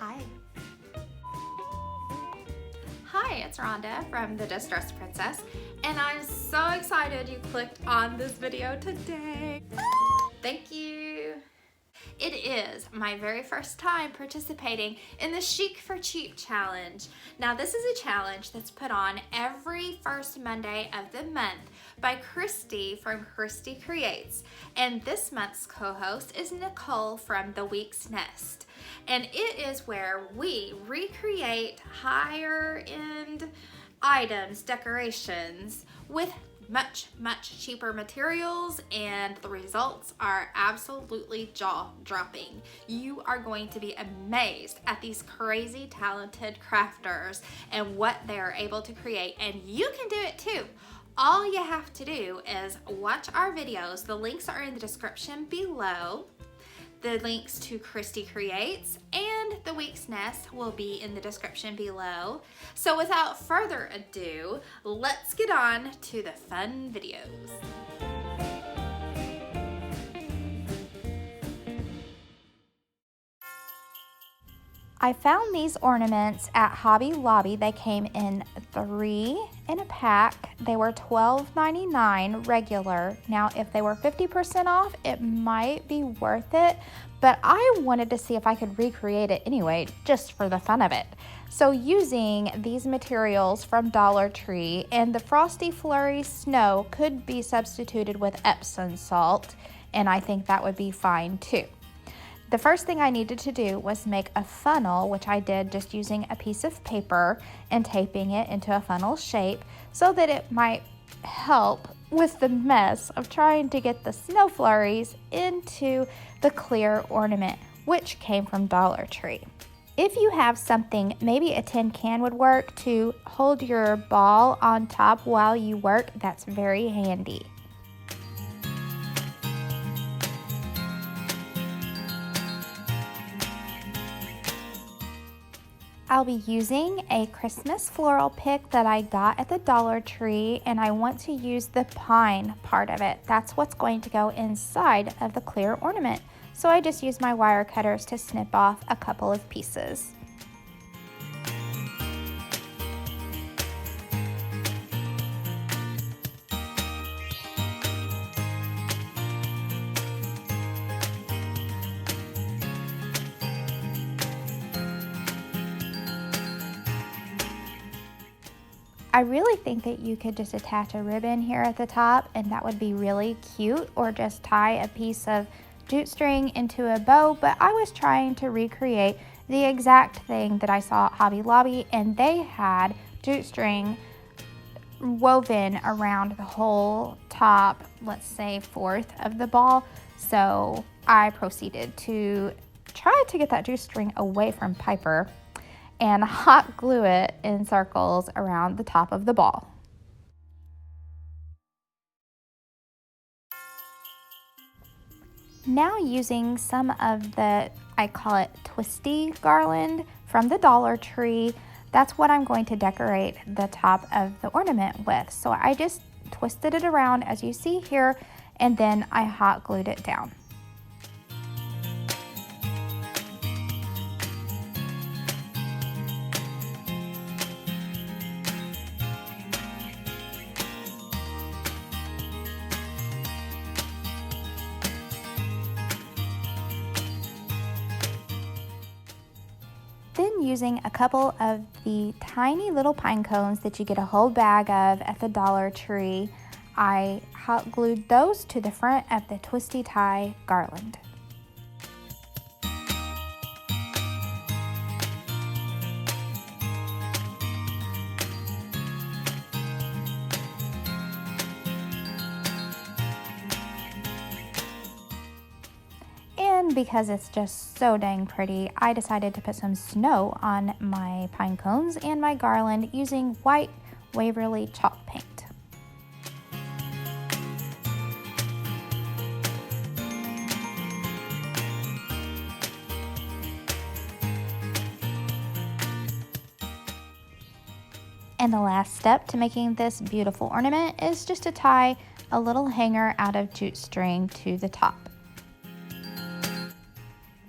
Hi. Hi, it's Rhonda from The Distressed Princess, and I'm so excited you clicked on this video today. Thank you. It is my very first time participating in the Chic for Cheap challenge. Now, this is a challenge that's put on every first Monday of the month by Christi from Christi Creates. And this month's co-host is Nicole from The Week's Nest. And it is where we recreate higher end items, decorations with much cheaper materials, and the results are absolutely jaw-dropping. You are going to be amazed at these crazy talented crafters and what they are able to create, and you can do it too. All you have to do is watch our videos. The links are in the description below. The links to Christi Creates and The Week's Nest will be in the description below. So without further ado, let's get on to the fun videos. I found these ornaments at Hobby Lobby. They came in 3 in a pack. They were $12.99 regular. Now, if they were 50% off, it might be worth it, but I wanted to see if I could recreate it anyway, just for the fun of it. So using these materials from Dollar Tree, and the Frosty Flurry Snow could be substituted with Epsom salt, and I think that would be fine too. The first thing I needed to do was make a funnel, which I did just using a piece of paper and taping it into a funnel shape so that it might help with the mess of trying to get the snow flurries into the clear ornament, which came from Dollar Tree. If you have something, maybe a tin can would work to hold your ball on top while you work, that's very handy. I'll be using a Christmas floral pick that I got at the Dollar Tree, and I want to use the pine part of it. That's what's going to go inside of the clear ornament. So I just use my wire cutters to snip off a couple of pieces. I really think that you could just attach a ribbon here at the top, and that would be really cute, or just tie a piece of jute string into a bow, but I was trying to recreate the exact thing that I saw at Hobby Lobby, and they had jute string woven around the whole top, let's say fourth of the ball. So I proceeded to try to get that jute string away from Piper and hot glue it in circles around the top of the ball. Now using some of the, I call it twisty garland from the Dollar Tree, that's what I'm going to decorate the top of the ornament with. So I just twisted it around as you see here, and then I hot glued it down. Then using a couple of the tiny little pine cones that you get a whole bag of at the Dollar Tree, I hot glued those to the front of the twisty tie garland. Because it's just so dang pretty, I decided to put some snow on my pine cones and my garland using white Waverly chalk paint. And the last step to making this beautiful ornament is just to tie a little hanger out of jute string to the top.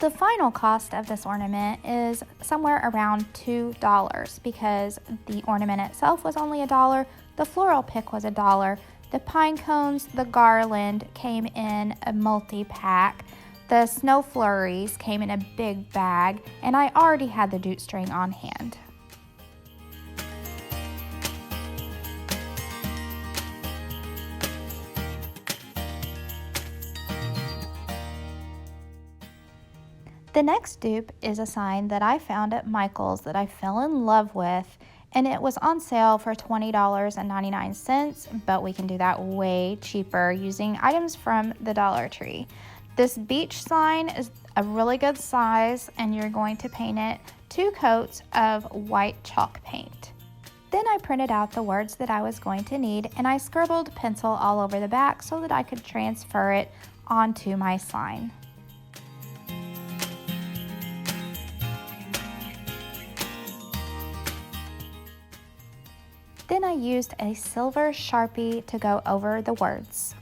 The final cost of this ornament is somewhere around $2 because the ornament itself was only $1, the floral pick was $1, the pine cones, the garland came in a multi-pack, the snow flurries came in a big bag, and I already had the jute string on hand. The next dupe is a sign that I found at Michael's that I fell in love with, and it was on sale for $20.99, but we can do that way cheaper using items from the Dollar Tree. This beach sign is a really good size, and you're going to paint it 2 coats of white chalk paint. Then I printed out the words that I was going to need, and I scribbled pencil all over the back so that I could transfer it onto my sign. Then I used a silver Sharpie to go over the words.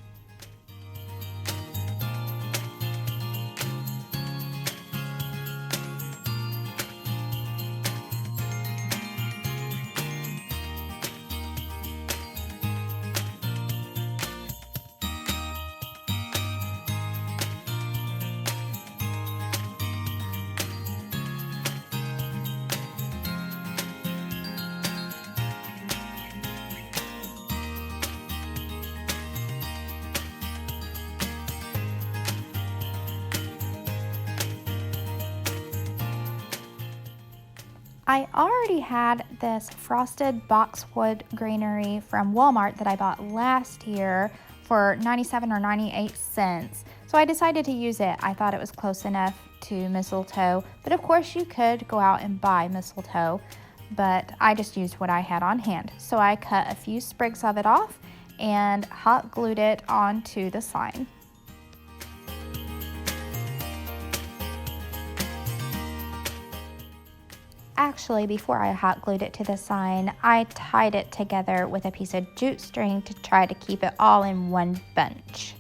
I already had this frosted boxwood greenery from Walmart that I bought last year for 97 or 98 cents. So I decided to use it. I thought it was close enough to mistletoe, but of course you could go out and buy mistletoe, but I just used what I had on hand. So I cut a few sprigs of it off and hot glued it onto the sign. Actually, before I hot glued it to the sign, I tied it together with a piece of jute string to try to keep it all in one bunch.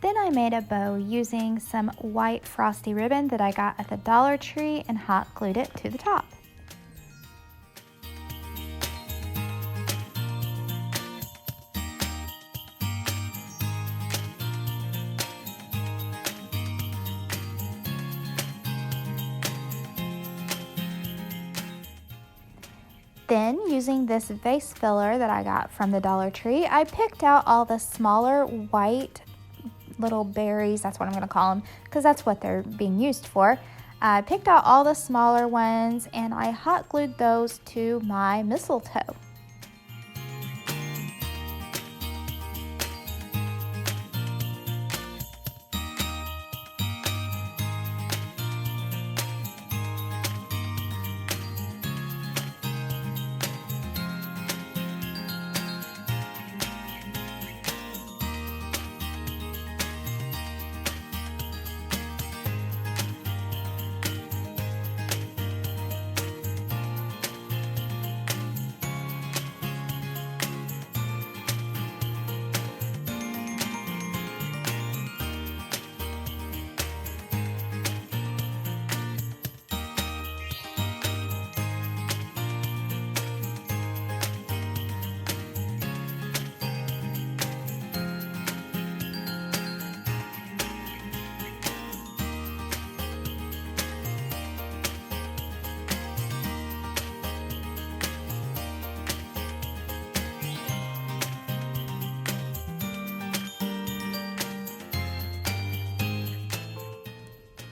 Then I made a bow using some white frosty ribbon that I got at the Dollar Tree and hot glued it to the top. Then, using this vase filler that I got from the Dollar Tree, I picked out all the smaller white little berries, that's what I'm going to call them, because that's what they're being used for. I picked out all the smaller ones and I hot glued those to my mistletoe.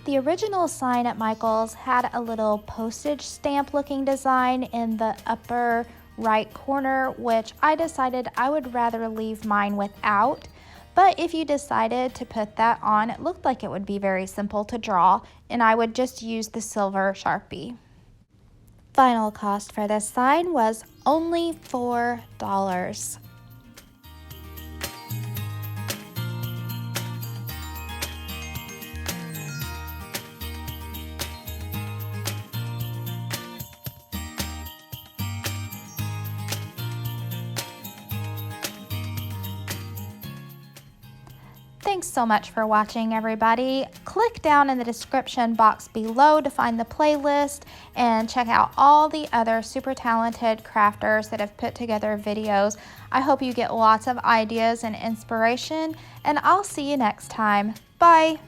The original sign at Michael's had a little postage stamp looking design in the upper right corner, which I decided I would rather leave mine without. But if you decided to put that on, it looked like it would be very simple to draw, and I would just use the silver Sharpie. Final cost for this sign was only $4. Thanks so much for watching, everybody. Click down in the description box below to find the playlist and check out all the other super talented crafters that have put together videos. I hope you get lots of ideas and inspiration, and I'll see you next time. Bye!